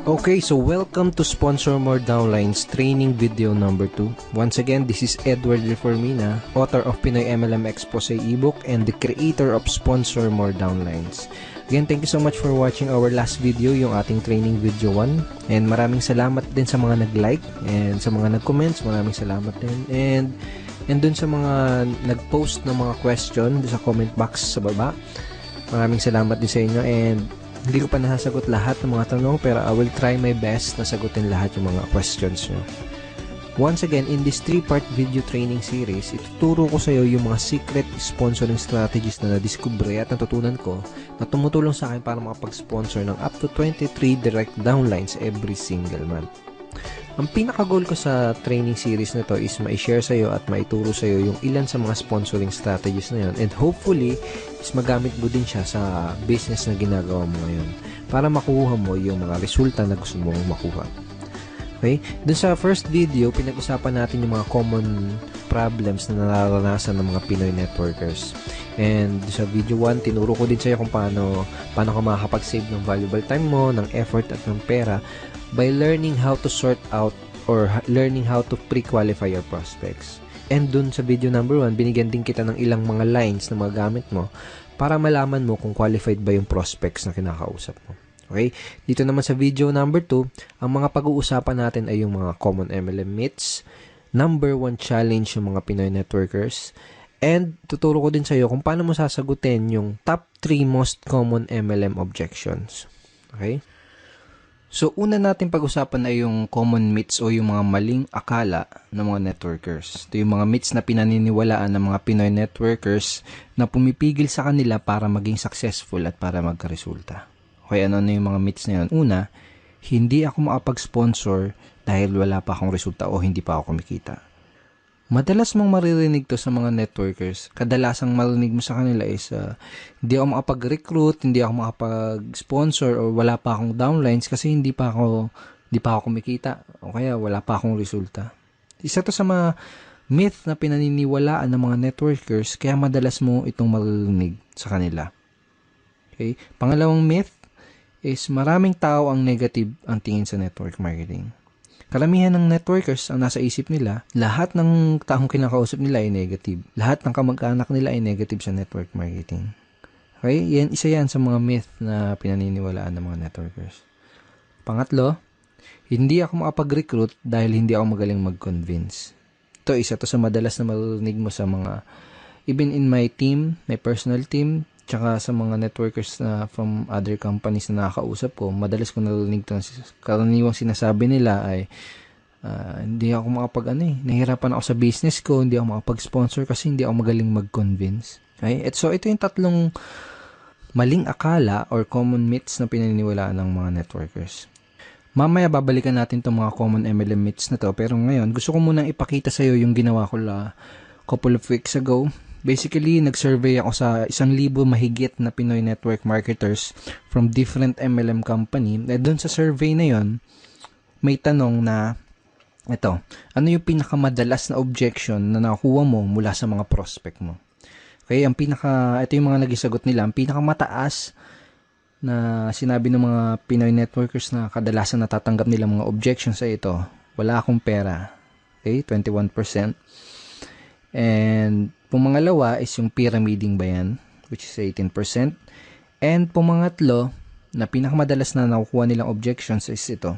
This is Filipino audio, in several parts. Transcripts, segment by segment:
Okay, so welcome to Sponsor More Downlines training video number 2. Once again, this is Edward Reformina, author of Pinoy MLM Expose ebook and the creator of Sponsor More Downlines. Again, thank you so much for watching our last video, yung ating training video 1. And maraming salamat din sa mga nag-like and sa mga nag-comments, maraming salamat din. And dun sa mga nag-post ng mga question sa comment box sa baba, maraming salamat din sa inyo. And hindi ko pa nasasagot lahat ng mga tanong, pero I will try my best na sagutin lahat yung mga questions nyo. Once again, in this 3-part video training series, ituturo ko sa iyo yung mga secret sponsoring strategies na nadiskubre at natutunan ko na tumutulong sa akin para makapag-sponsor ng up to 23 direct downlines every single month. Ang pinaka-goal ko sa training series na to is ma-share sa iyo at maituro sa iyo yung ilan sa mga sponsoring strategies na yun, and hopefully is magamit mo din siya sa business na ginagawa mo ngayon para makuha mo yung mga resulta na gusto mong makuha. Okay? Dun sa first video, pinag-usapan natin yung mga common problems na nararanasan ng mga Pinoy networkers. And sa video 1, tinuro ko din sa iyo kung paano ka makakapag-save ng valuable time mo, ng effort at ng pera by learning how to sort out or learning how to pre-qualify your prospects. And dun sa video number 1, binigyan din kita ng ilang mga lines na magagamit mo para malaman mo kung qualified ba yung prospects na kinakausap mo. Okay? Dito naman sa video number 2, ang mga pag-uusapan natin ay yung mga common MLM myths, number 1 challenge yung mga Pinoy networkers, and tuturo ko din sa iyo kung paano mo sasagutin yung top 3 most common MLM objections. Okay? So, una natin pag-usapan ay yung common myths o yung mga maling akala ng mga networkers. Ito yung mga myths na pinaniniwalaan ng mga Pinoy networkers na pumipigil sa kanila para maging successful at para magkaresulta. Okay, ano na yung mga myths na yun? Una, hindi ako makapag-sponsor dahil wala pa akong resulta o hindi pa ako kumikita. Madalas mong maririnig to sa mga networkers. Kadalasang marinig mo sa kanila is hindi ako makapag-recruit, hindi ako makapag-sponsor, o wala pa akong downlines kasi hindi pa ako kumikita o kaya wala pa akong resulta. Isa to sa mga myth na pinaniniwalaan ng mga networkers kaya madalas mo itong maririnig sa kanila. Okay? Pangalawang myth is maraming tao ang negative ang tingin sa network marketing. Karamihan ng networkers ang nasa isip nila, lahat ng taong kinakausap nila ay negative. Lahat ng kamag-anak nila ay negative sa network marketing. Okay? Isa yan sa mga myth na pinaniniwalaan ng mga networkers. Pangatlo, hindi ako makapag-recruit dahil hindi ako magaling mag-convince. Isa to sa madalas na marinig mo sa mga, even in my team, my personal team, tsaka sa mga networkers na from other companies na nakakausap ko, madalas ko narinig ito. Karaniwang sinasabi nila ay hindi ako nahihirapan ako sa business ko, hindi ako makapag-sponsor kasi hindi ako magaling mag-convince. Okay? So, ito yung tatlong maling akala or common myths na pinaniniwalaan ng mga networkers. Mamaya babalikan natin itong mga common MLM myths na to, pero ngayon gusto ko munang ipakita sa iyo yung ginawa ko couple of weeks ago. Basically, nag-survey ako sa 1,000 mahigit na Pinoy network marketers from different MLM company. Doon sa survey na yon, may tanong na, ano yung pinakamadalas na objection na nakuha mo mula sa mga prospect mo? Okay, ito yung mga nagisagot nila. Ang pinakamataas na sinabi ng mga Pinoy networkers na kadalasan natatanggap nila mga objections sa ito, wala akong pera. Okay, 21%. And pumangalawa is yung pyramiding ba yan, which is 18%. And pumangatlo, na pinakamadalas na nakukuha nilang objections is ito.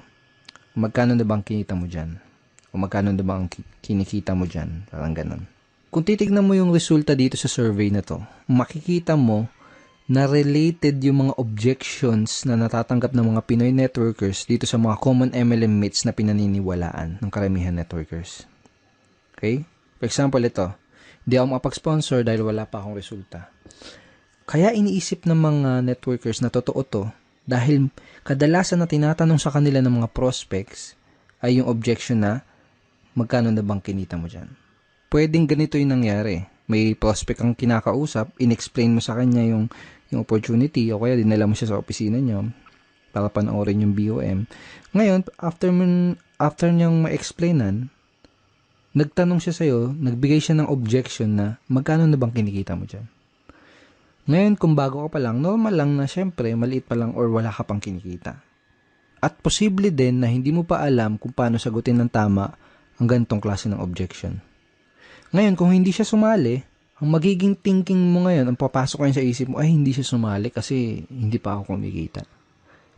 Magkano na bang kinita mo dyan? O magkano na bang kinikita mo dyan? Parang ganun. Kung titignan mo yung resulta dito sa survey na to, makikita mo na related yung mga objections na natatanggap ng mga Pinoy networkers dito sa mga common MLM myths na pinaniniwalaan ng karamihan networkers. Okay? For example, ito. Hindi ako makapag-sponsor dahil wala pa akong resulta. Kaya iniisip ng mga networkers na totoo to dahil kadalasan na tinatanong sa kanila ng mga prospects ay yung objection na magkano na bang kinita mo dyan. Pwedeng ganito yung nangyari. May prospect kang kinakausap, in-explain mo sa kanya yung opportunity o kaya dinala mo siya sa opisina niyo para panoorin yung BOM. Ngayon, after niyang ma-explainan, nagtanong siya sa'yo, nagbigay siya ng objection na magkano na bang kinikita mo dyan? Ngayon, kung bago ka pa lang, normal lang na syempre, maliit pa lang or wala ka pang kinikita. At posible din na hindi mo pa alam kung paano sagutin ng tama ang ganitong klase ng objection. Ngayon, kung hindi siya sumali, ang magiging thinking mo ngayon, ang papasok ngayon sa isip mo, ay hindi siya sumali kasi hindi pa ako kumikita.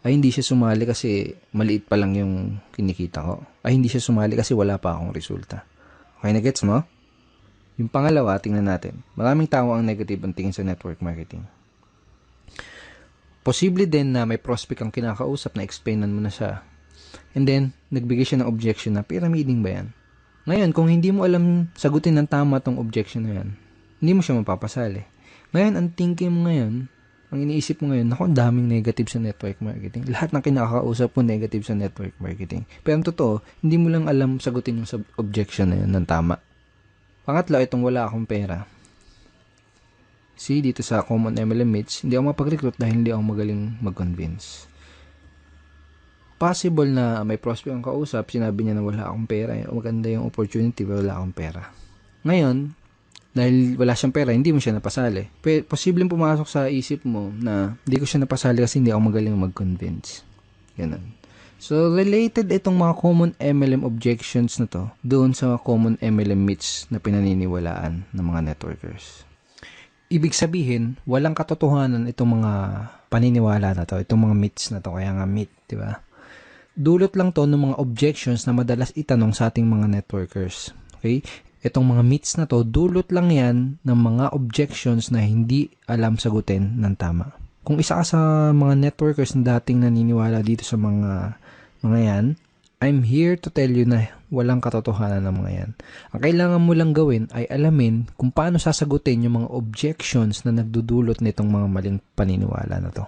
Ay hindi siya sumali kasi maliit pa lang yung kinikita ko. Ay hindi siya sumali kasi wala pa akong resulta. Okay na gets mo? Yung pangalawa, tingnan natin. Maraming tao ang negative ang tingin sa network marketing. Posible din na may prospect ang kinakausap na explainan mo na siya. And then, nagbigay siya ng objection na pyramiding ba yan? Ngayon, kung hindi mo alam sagutin ng tama tong objection na yan, hindi mo siya mapapasali. Ngayon, ang thinking mo ngayon, ang iniisip mo ngayon, naku, ang daming negative sa network marketing. Lahat ng kinakausap mo negative sa network marketing. Pero ang totoo, hindi mo lang alam sagutin yung objection na yun ng tama. Pangatlo, itong wala akong pera. See, dito sa Common MLM Meets, hindi ako mapag-recruit dahil hindi ako magaling mag-convince. Possible na may prospect ang kausap, sinabi niya na wala akong pera, maganda yung opportunity, pero wala akong pera. Ngayon, dahil wala siyang pera, hindi mo siya napasali. Posibleng pumasok sa isip mo na hindi ko siya napasali kasi hindi ako magaling mag-convince. Ganun. So, related itong mga common MLM objections na to doon sa common MLM myths na pinaniniwalaan ng mga networkers. Ibig sabihin, walang katotohanan itong mga paniniwala na to, itong mga myths na to, kaya nga myth, di ba? Dulot lang to ng mga objections na madalas itanong sa ating mga networkers. Okay? Itong mga myths na to, dulot lang yan ng mga objections na hindi alam sagutin ng tama. Kung isa ka sa mga networkers na dating naniniwala dito sa mga yan, I'm here to tell you na walang katotohanan ng mga yan. Ang kailangan mo lang gawin ay alamin kung paano sasagutin yung mga objections na nagdudulot nitong mga maling paniniwala na to.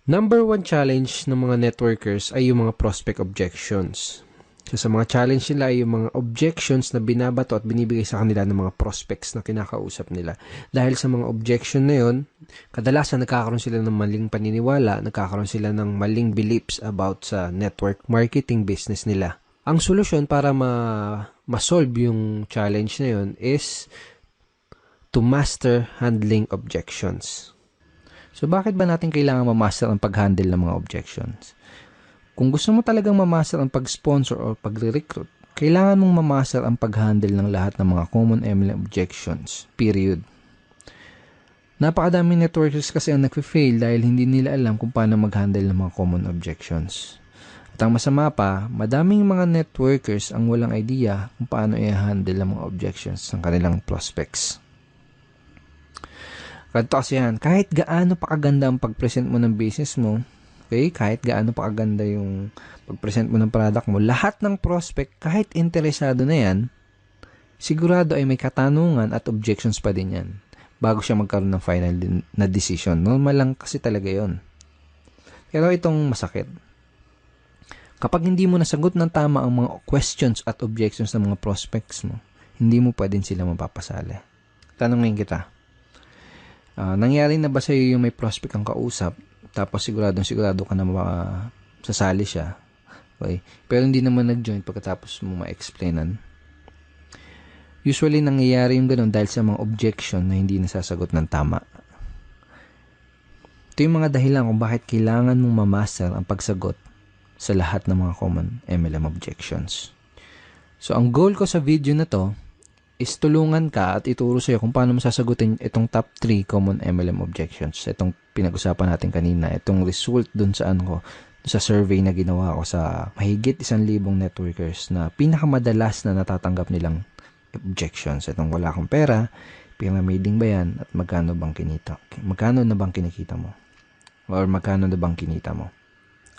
Number 1 challenge ng mga networkers ay yung mga prospect objections. So, sa mga challenge nila ay yung mga objections na binabato at binibigay sa kanila ng mga prospects na kinakausap nila. Dahil sa mga objection na yun, kadalasan nagkakaroon sila ng maling paniniwala, nagkakaroon sila ng maling beliefs about sa network marketing business nila. Ang solusyon para ma-solve yung challenge na yun is to master handling objections. So, bakit ba natin kailangan ma-master ang pag-handle ng mga objections? Kung gusto mo talagang mamaster ang pag-sponsor o pag-recruit, kailangan mong mamaster ang pag-handle ng lahat ng mga common MLM objections. Period. Napakadaming networkers kasi ang nag-fail dahil hindi nila alam kung paano mag-handle ng mga common objections. At ang masama pa, madaming mga networkers ang walang idea kung paano i-handle ang mga objections ng kanilang prospects. Ganito kasi yan, kahit gaano pa kaganda ang pag-present mo ng business mo, okay, kahit gaano pa kaganda yung pag-present mo ng product mo, lahat ng prospect, kahit interesado na yan, sigurado ay may katanungan at objections pa din yan bago siya magkaroon ng final na decision. Normal lang kasi talaga yon. Pero itong masakit. Kapag hindi mo nasagot ng tama ang mga questions at objections ng mga prospects mo, hindi mo pa din sila mapapasali. Tanongin kita, nangyari na ba sa iyo yung may prospect ang kausap, tapos sigurado ka na sasali siya. Okay? Pero hindi naman nag-join pagkatapos mo ma-explainan. Usually, nangyayari yung ganun dahil sa mga objection na hindi nasasagot ng tama. Ito yung mga dahilan kung bakit kailangan mong mamaster ang pagsagot sa lahat ng mga common MLM objections. So, ang goal ko sa video na to is tulungan ka at ituro sa'yo kung paano masasagutin itong top 3 common MLM objections. Itong pinag-usapan natin kanina, itong result dun sa sa survey na ginawa ko sa mahigit 1,000 networkers na pinakamadalas na natatanggap nilang objections. Itong wala akong pera, pyramiding ba yan, at magkano na bang kinikita mo? Or magkano na bang kinita mo?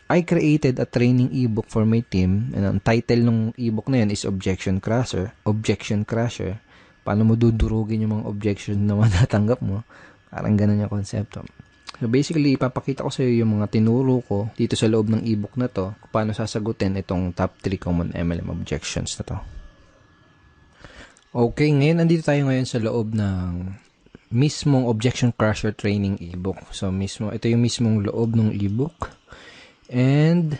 I created a training ebook for my team, and ang title ng ebook na yan is Objection Crusher. Paano mo dudurugin yung mga objections na matatanggap mo? Parang ganun yung konsepto. So basically, ipapakita ko sa iyo yung mga tinuro ko dito sa loob ng ebook na to, kung paano sasagutin itong top 3 common MLM objections na to. Okay, ngayon andito tayo ngayon sa loob ng mismong Objection Crusher training ebook. So ito yung mismong loob ng ebook. And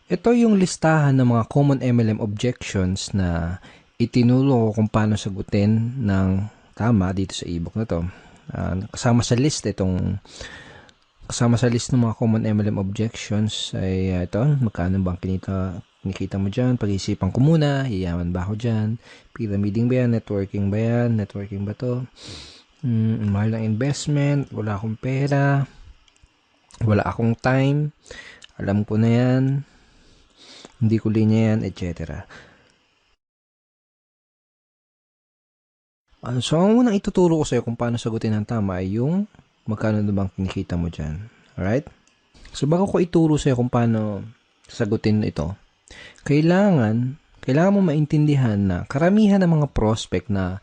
ito yung listahan ng mga common MLM objections na itinuro ko kung paano sagutin ng tama dito sa ebook na to. Kasama sa list itong Kasama sa list ng mga common MLM objections ay ito, magkano bang kinikita mo dyan? Pag-isipan ko muna, hiyaman ba ako dyan? Pyramiding ba yan? Networking ba yan? Networking ba to? Mahal ng investment, wala akong pera, wala akong time, alam ko na yan, hindi ko linya yan, etc. So, ang unang ituturo ko sa'yo kung paano sagutin ng tama ay yung magkano na bang kinikita mo dyan. Alright? So, bago ko ituro sa'yo kung paano sagutin ito, kailangan mo maintindihan na karamihan ng mga prospect na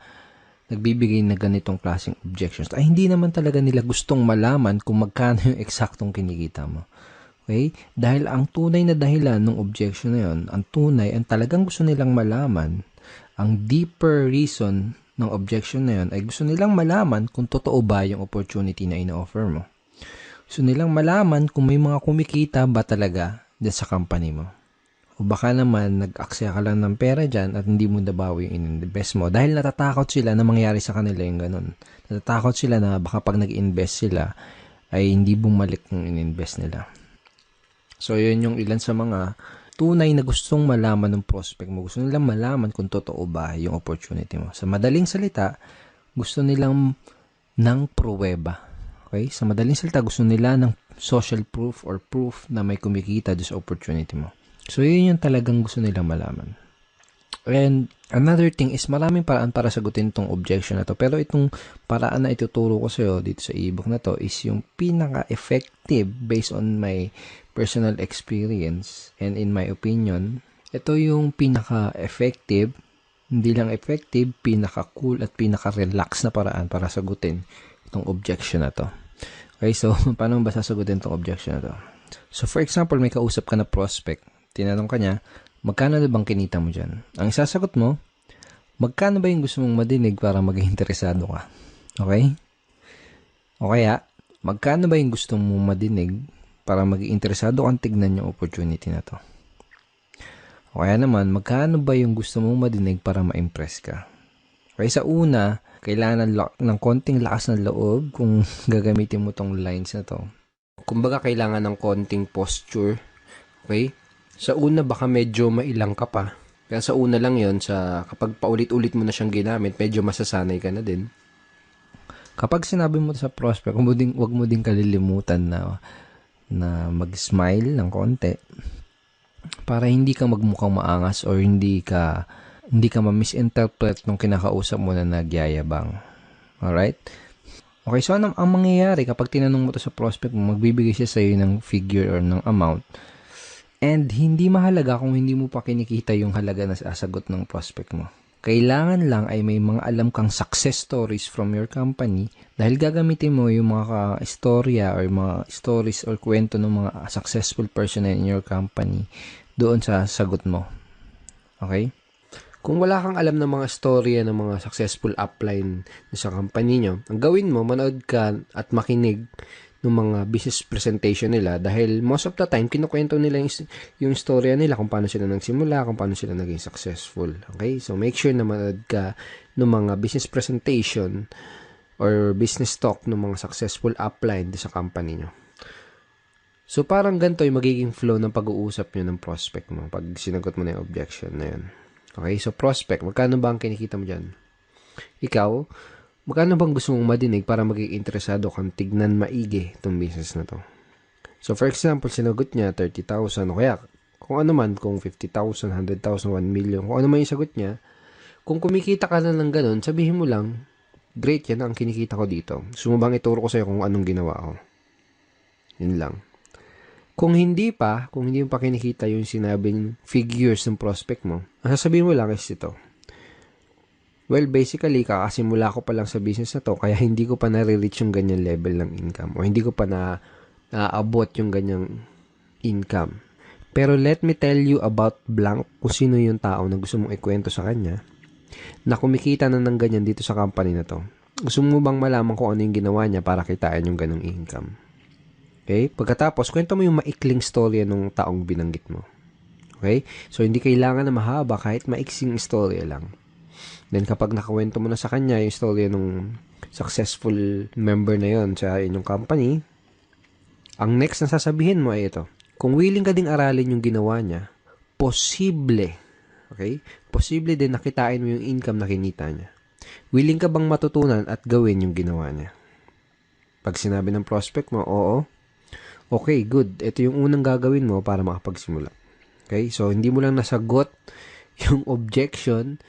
nagbibigay na ganitong klaseng objections ay hindi naman talaga nila gustong malaman kung magkano yung eksaktong kinikita mo. Okay? Dahil ang tunay na dahilan ng objection na yun, ang talagang gusto nilang malaman, ang deeper reason ng objection na yun ay gusto nilang malaman kung totoo ba yung opportunity na ina-offer mo. Gusto nilang malaman kung may mga kumikita ba talaga dyan sa company mo. O baka naman nag-aksaya ka lang ng pera dyan at hindi mo nabawi yung in-invest mo dahil natatakot sila na mangyari sa kanila yung ganun. Natatakot sila na baka pag nag-invest sila ay hindi bumalik yung in-invest nila. So, yun yung ilan sa mga tunay na gustong malaman ng prospect mo. Gusto nilang malaman kung totoo ba yung opportunity mo. Sa madaling salita, gusto nilang ng pruweba. Okay? Sa madaling salita, gusto nila ng social proof or proof na may kumikita doon sa opportunity mo. So, yun yung talagang gusto nilang malaman. And another thing is maraming paraan para sagutin itong objection na to. Pero itong paraan na ituturo ko sa'yo dito sa ebook na to is yung pinaka-effective based on my personal experience and in my opinion. Ito yung pinaka-effective, hindi lang effective, pinaka-cool at pinaka-relax na paraan para sagutin itong objection na to. Okay, so paano ba sasagutin itong objection na to? So for example, may kausap ka na prospect. Tinanong ka niya, magkano na bang kinita mo dyan? Ang isasagot mo, magkano ba yung gusto mong madinig para maging interesado ka? Okay? O kaya, magkano ba yung gusto mong madinig para maging interesado kang tignan yung opportunity na to? O kaya naman, magkano ba yung gusto mong madinig para ma-impress ka? Okay, sa una, kailangan ng konting lakas ng loob kung gagamitin mo tong lines na to. Kumbaga, kailangan ng konting posture. Okay? Sa una, baka medyo mailang ka pa. Kaya sa una lang yon, kapag paulit-ulit mo na siyang ginamit, medyo masasanay ka na din. Kapag sinabi mo sa prospect, wag mo din kalilimutan na mag-smile ng konti para hindi ka magmukhang maangas or hindi ka ma-misinterpret nung kinakausap mo na nagyayabang. Alright? Okay, so ang mangyayari kapag tinanong mo to sa prospect mo, magbibigay siya sa'yo ng figure or ng amount. And hindi mahalaga kung hindi mo pa kinikita yung halaga na sasagot ng prospect mo. Kailangan lang ay may mga alam kang success stories from your company dahil gagamitin mo yung mga istorya or mga stories or kwento ng mga successful person in your company doon sa sagot mo. Okay? Kung wala kang alam ng mga storya ng mga successful upline sa company nyo, ang gawin mo, manood ka at makinig ng mga business presentation nila dahil most of the time, kinukwento nila yung storya nila kung paano sila nagsimula, kung paano sila naging successful. Okay? So, make sure na manood ka ng mga business presentation or business talk ng mga successful upline sa company nyo. So, parang ganito yung magiging flow ng pag-uusap nyo ng prospect mo pag sinagot mo na yung objection na yun. Okay? So, prospect, magkano ba ang kinikita mo dyan? Ikaw, magkano bang gusto mong madinig para maging interesado kang tignan maigi itong business na to? So, for example, sinagot niya 30,000 o kaya kung ano man, kung 50,000, 100,000, 1 million, kung ano man yung sagot niya, kung kumikita ka na ng ganun, sabihin mo lang, great, yan ang kinikita ko dito. Gusto mo bang ituro ko sa'yo kung anong ginawa ko? Yun lang. Kung hindi mo pa kinikita yung sinabing figures ng prospect mo, ang sasabihin mo lang is ito. Well, basically, kakasimula ko pa lang sa business na to, kaya hindi ko pa nare-reach yung ganyan level ng income o hindi ko pa naabot yung ganyang income. Pero let me tell you about blank kung sino yung tao na gusto mong ikwento sa kanya na kumikita na ng ganyan dito sa company na to. Gusto mo bang malaman kung ano yung ginawa niya para kitain yung ganong income? Okay? Pagkatapos, kwento mo yung maikling storya ng taong binanggit mo. Okay? So, hindi kailangan na mahaba kahit maiksing storya lang. Then, kapag nakawento mo na sa kanya yung storya ng successful member na yon sa inyong company, Ang next na sasabihin mo ay ito. Kung willing ka ding aralin yung ginawa niya, posible, okay? Posible din nakitain mo yung income na kinita niya. Willing ka bang matutunan at gawin yung ginawa niya? Pag sinabi ng prospect mo, oo, okay, good. Ito yung unang gagawin mo para makapagsimula. Okay? So, hindi mo lang nasagot yung objection,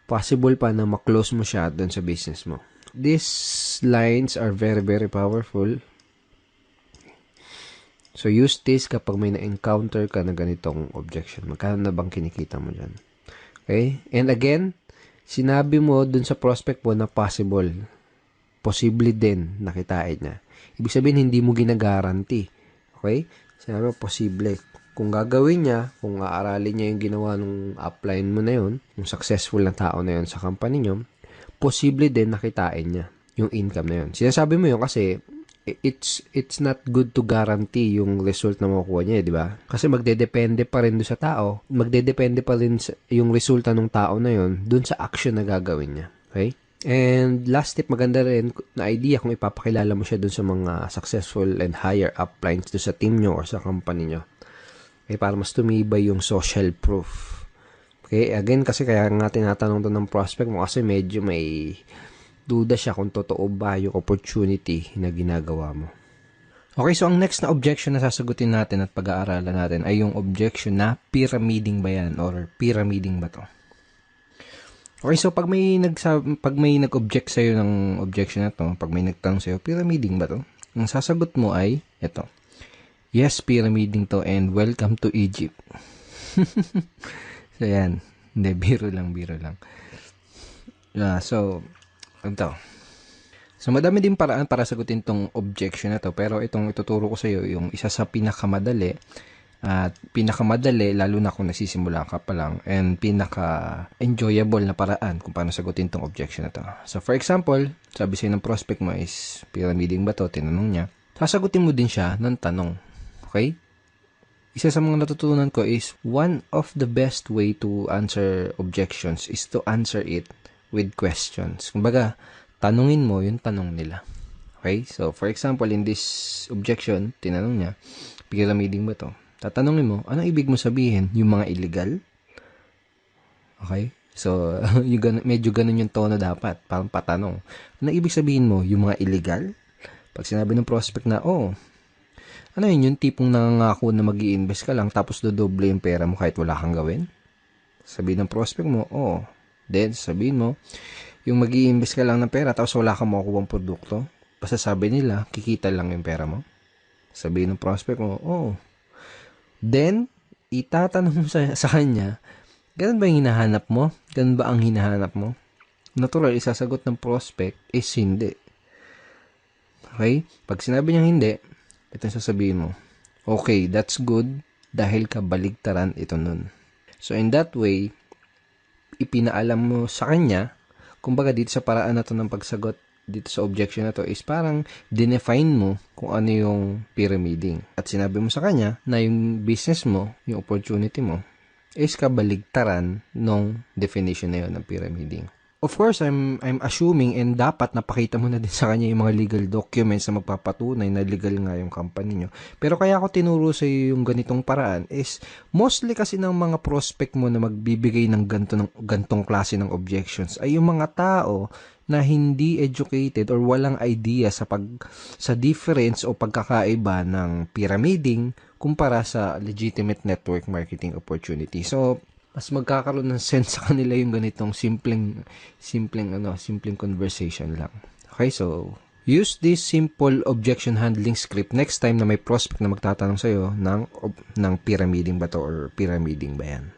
possible pa na maklose mo siya doon sa business mo. These lines are very, very powerful. So, use this kapag may na-encounter ka na ganitong objection. Magkano na bang kinikita mo dyan? Okay? And again, sinabi mo dun sa prospect mo na possible. Posible din nakitain niya. Ibig sabihin, hindi mo ginagaranti. Okay? Sinabi mo, posible. Kung gagawin niya, kung aaralin niya yung ginawa ng upline mo na yun, yung successful na tao na yun sa company niyo, posible din nakitain niya yung income na yun. Sinasabi mo yun kasi it's not good to guarantee yung result na makukuha niya, di ba? Kasi magdedepende pa rin doon sa tao. Magdedepende pa rin yung resulta ng tao na yun doon sa action na gagawin niya. Okay? And last tip, maganda rin na idea kung ipapakilala mo siya doon sa mga successful and higher uplines doon sa team nyo or sa company nyo. Okay? Para mas tumibay yung social proof. Okay? Again, kasi kaya nga tinatanong to ng prospect mo kasi medyo may duda siya kung totoo ba yung opportunity na ginagawa mo. Okay, so ang next na objection na sasagutin natin at pag-aaralan natin ay yung objection na pyramiding ba yan or pyramiding ba to? Okay, so pag may nag-object sa'yo ng objection na to, pag may nagtanong sa'yo, pyramiding ba to? Ang sasagot mo ay ito. Yes, pyramiding to and welcome to Egypt. So yan, hindi, biro lang. So, madami din paraan para sagutin tong objection na to. Pero itong ituturo ko sa iyo, yung isa sa pinakamadali, lalo na kung nagsisimula ka pa lang, and pinaka-enjoyable na paraan kung paano sagutin tong objection na to. So, for example, sabi sa'yo ng prospect mo is, pyramiding ba to? Tinanong niya. Sasagutin mo din siya ng tanong. Okay? Isa sa mga natutunan ko is, one of the best way to answer objections is to answer it with questions. Kumbaga, tanungin mo yung tanong nila. Okay? So, for example, in this objection, tinanong niya, pyramiding ba to? Tatanungin mo, anong ibig mo sabihin? Yung mga illegal? Okay? So, medyo ganun yung tono dapat. Parang patanong. Anong ibig sabihin mo? Yung mga illegal? Pag sinabi ng prospect na, ano yun? Yung tipong nangangako na mag-i-invest ka lang tapos dodoble yung pera mo kahit wala kang gawin? Sabihin ng prospect mo, Then, sabihin mo, yung mag-i-invest ka lang ng pera tapos wala kang makukuha ng produkto. Basta sabi nila, kikita lang yung pera mo. Sabihin ng prospect mo, Then, itatanong mo sa kanya, ganun ba yung hinahanap mo? Ganun ba ang hinahanap mo? Natural, isasagot ng prospect is hindi. Okay? Pag sinabi niya hindi, ito yung sasabihin mo, okay, that's good dahil kabaligtaran ito nun. So, in that way, ipinaalam mo sa kanya, kumbaga dito sa paraan na to ng pagsagot dito sa objection na to is parang dinefine mo kung ano yung pyramiding. At sinabi mo sa kanya na yung business mo, yung opportunity mo, is kabaligtaran nung definition na yun ng pyramiding. Of course, I'm assuming and dapat napakita mo na din sa kanya yung mga legal documents na magpapatunay na legal nga yung company nyo. Pero kaya ako tinuro sa iyo yung ganitong paraan is mostly kasi ng mga prospect mo na magbibigay ng gantong klase ng objections ay yung mga tao na hindi educated or walang idea sa difference o pagkakaiba ng pyramiding kumpara sa legitimate network marketing opportunity. So, mas magkakaroon ng sense sa kanila yung ganitong simpleng conversation lang. Okay, so use this simple objection handling script next time na may prospect na magtatanong sa'yo ng pyramiding ba to or pyramiding ba yan.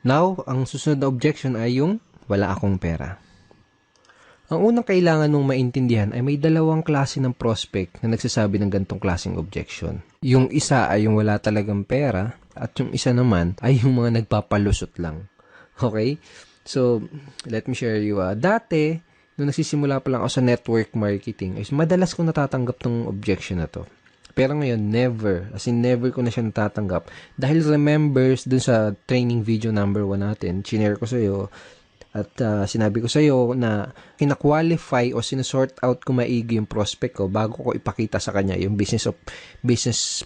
Now, ang susunod na objection ay yung wala akong pera. Ang unang kailangan mong maintindihan ay may dalawang klase ng prospect na nagsasabi ng ganitong klaseng objection. Yung isa ay yung wala talagang pera at yung isa naman ay yung mga nagpapalusot lang. Okay? So, let me share you. Dati, nung nagsisimula pa lang ako sa network marketing, is madalas kong natatanggap tong objection na to. Pero ngayon, never. As in, never ko na siya natatanggap. Dahil remembers dun sa training video number 1 natin, chinare ko sa'yo, At sinabi ko sa iyo na kina-qualify o sinusort out ko maigi yung prospect ko bago ko ipakita sa kanya yung business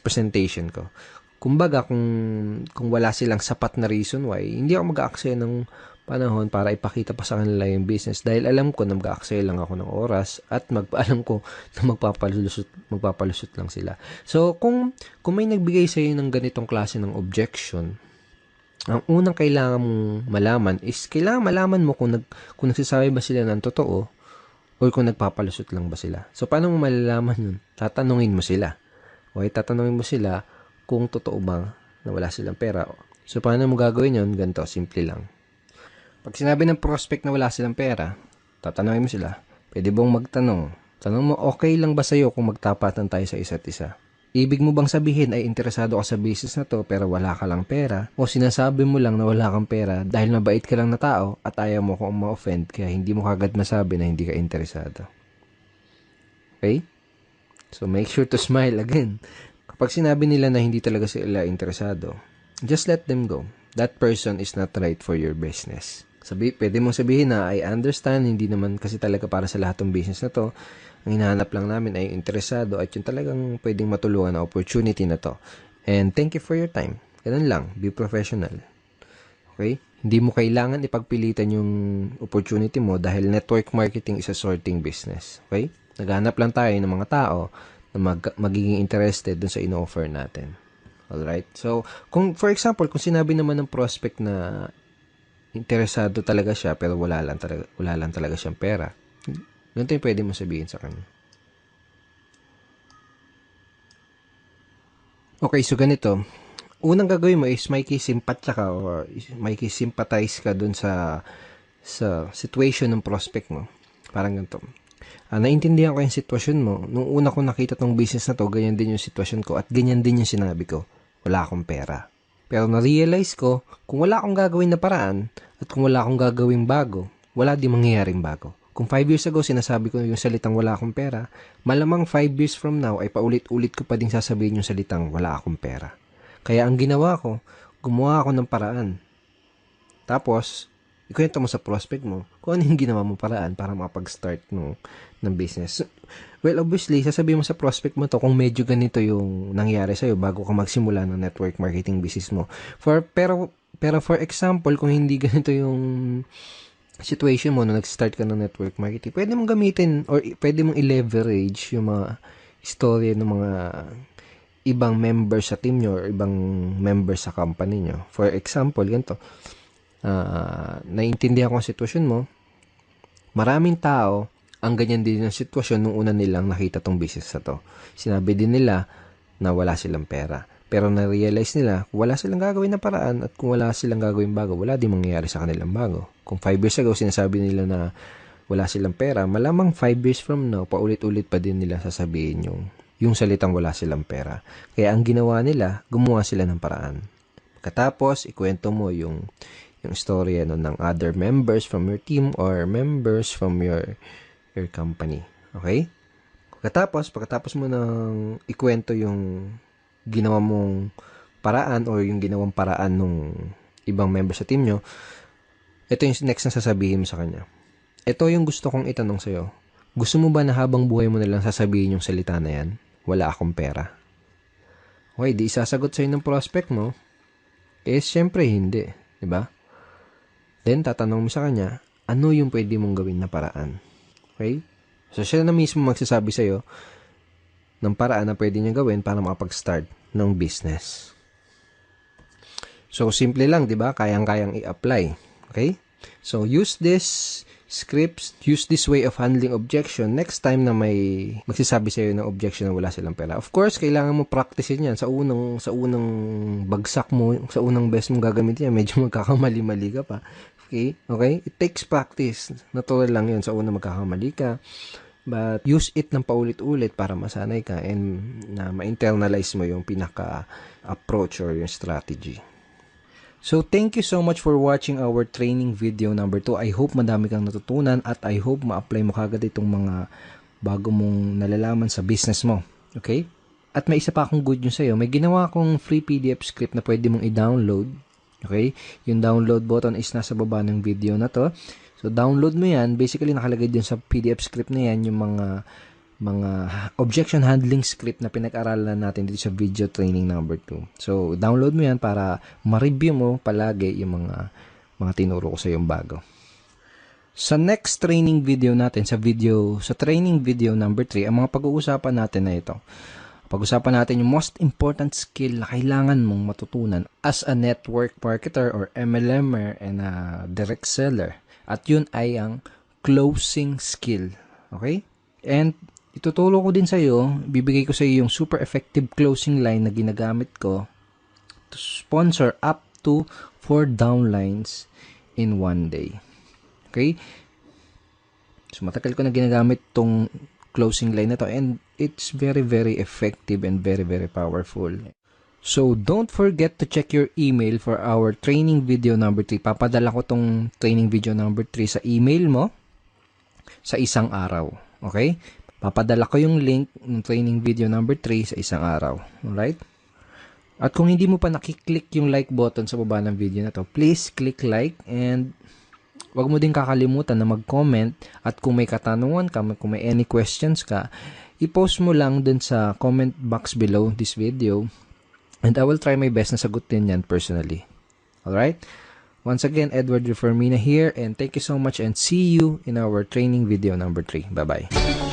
presentation ko. Kumbaga, kung wala silang sapat na reason why, hindi ako mag-aaksaya ng panahon para ipakita pa sa kanila yung business dahil alam ko na mag-aaksaya lang ako ng oras at alam ko na magpapalusot lang sila. So, kung may nagbigay sa iyo ng ganitong klase ng objection, ang unang kailangan mong malaman is kailangan malaman mo kung nagsasabi ba sila ng totoo o kung nagpapalusot lang ba sila. So, paano mo malalaman yun? Tatanungin mo sila. Okay, tatanungin mo sila kung totoo ba na wala silang pera. So, paano mo gagawin yun? Ganito, simple lang. Pag sinabi ng prospect na wala silang pera, tatanungin mo sila, pwede bang magtanong? Tanong mo, okay lang ba sa'yo kung magtapatan tayo sa isa't isa? Ibig mo bang sabihin ay interesado ka sa business na to pero wala ka lang pera? O sinasabi mo lang na wala kang pera dahil mabait ka lang na tao at ayaw mo kung ma-offend kaya hindi mo kagad masabi na hindi ka interesado? Okay? So make sure to smile again. Kapag sinabi nila na hindi talaga sila interesado, just let them go. That person is not right for your business. Pwede mong sabihin na I understand, hindi naman kasi talaga para sa lahat ng business na to. Ang hinahanap lang namin ay interesado at yung talagang pwedeng matulungan na opportunity na to. And thank you for your time. Ganun lang. Be professional. Okay? Hindi mo kailangan ipagpilitan yung opportunity mo dahil network marketing is a sorting business. Okay? Naghanap lang tayo ng mga tao na magiging interested dun sa ino-offer natin. Alright? So, for example, kung sinabi naman ng prospect na interesado talaga siya pero wala lang talaga siyang pera, ganito yung pwede mo sabihin sa kanya. Okay, so ganito. Unang gagawin mo is makikisimpatya ka or makikisimpatize ka dun sa situation ng prospect mo. Parang ganito. Naintindihan ko yung sitwasyon mo. Nung una ko nakita tong business na to, ganyan din yung sitwasyon ko at ganyan din yung sinabi ko. Wala akong pera. Pero na-realize ko, kung wala akong gagawin na paraan at kung wala akong gagawing bago, wala di mangyayaring bago. Kung 5 years ago, sinasabi ko yung salitang wala akong pera, malamang 5 years from now ay paulit-ulit ko pa din sasabihin yung salitang wala akong pera. Kaya ang ginawa ko, gumawa ako ng paraan. Tapos, ikwento mo sa prospect mo kung ano yung ginawa mo paraan para makapag-start ng business. Well, obviously, sasabihin mo sa prospect mo to kung medyo ganito yung nangyari sa'yo bago ka magsimula ng network marketing business mo. Pero for example, kung hindi ganito yung situation mo na nag-start ka ng network marketing, pwede mong gamitin or pwede mong i-leverage yung mga istorya ng mga ibang members sa team nyo or ibang members sa company nyo. For example, ganito. Naiintindihan ko ang sitwasyon mo. Maraming tao ang ganyan din ang sitwasyon nung una nilang nakita tong business na to. Sinabi din nila na wala silang pera. Pero na-realize nila, wala silang gagawin na paraan at kung wala silang gagawin bago, wala din mangyayari sa kanilang bago. Kung 5 years ago, sinasabi nila na wala silang pera, malamang 5 years from now, paulit-ulit pa din nila sasabihin yung salitang wala silang pera. Kaya ang ginawa nila, gumawa sila ng paraan. Pagkatapos, ikwento mo yung storya ng other members from your team or members from your company. Okay? Pagkatapos mo nang ikwento yung ginawa mong paraan o yung ginawang paraan ng ibang member sa team nyo, ito yung next na sasabihin mo sa kanya. Ito yung gusto kong itanong sa'yo. Gusto mo ba na habang buhay mo nalang sasabihin yung salita na yan? Wala akong pera. Okay, di isasagot sa'yo ng prospect mo? Syempre hindi. Diba? Then, tatanong mo sa kanya, ano yung pwede mong gawin na paraan? Okay? So, siya na mismo magsasabi sa'yo ng paraan na pwede niya gawin para makapag-start ng business. So, simple lang, di ba? Kayang-kayang i-apply. Okay? So, use this scripts, use this way of handling objection next time na may magsasabi sa'yo ng objection na wala silang pera. Of course, kailangan mo practicein yan. Sa unang bagsak mo, sa unang best mo gagamitin yan, medyo magkakamali-mali ka pa. Okay? It takes practice. Natural lang yun. Sa unang magkakamali ka. But use it ng paulit-ulit para masanay ka and na ma-internalize mo yung pinaka-approach or yung strategy. So, thank you so much for watching our training video number 2. I hope madami kang natutunan at I hope ma-apply mo kagad itong mga bago mong nalalaman sa business mo. Okay? At may isa pa akong good news sa'yo. May ginawa akong free PDF script na pwede mong i-download Okay? Yung download button is nasa baba ng video na to. So, download mo yan. Basically, nakalagay din sa PDF script na yan yung mga objection handling script na pinag-aralan natin dito sa video training number 2. So, download mo yan para ma-review mo palagi yung mga tinuro ko sa yung bago. Sa next training video natin, sa training video number 3, ang mga pag-uusapan natin na ito. Pag-usapan natin yung most important skill na kailangan mong matutunan as a network marketer or MLMer and a direct seller. At yun ay ang closing skill. Okay? And ituturo ko din sa iyo, bibigay ko sa iyo yung super effective closing line na ginagamit ko to sponsor up to 4 downlines in 1 day. Okay? So, matagal ko na ginagamit tong closing line na to and it's very, very effective and very, very powerful. So, don't forget to check your email for our training video number 3. Papadala ko tong training video number 3 sa email mo sa isang araw. Okay? Papadala ko yung link ng training video number 3 sa isang araw. Alright? At kung hindi mo pa nakiklik yung like button sa baba ng video na to, please click like and wag mo din kakalimutan na mag-comment at kung may katanungan ka, kung may any questions ka, i-post mo lang dun sa comment box below this video and I will try my best na sagutin yan personally. Alright? Once again, Edward Reformina here and thank you so much and see you in our training video number 3. Bye-bye.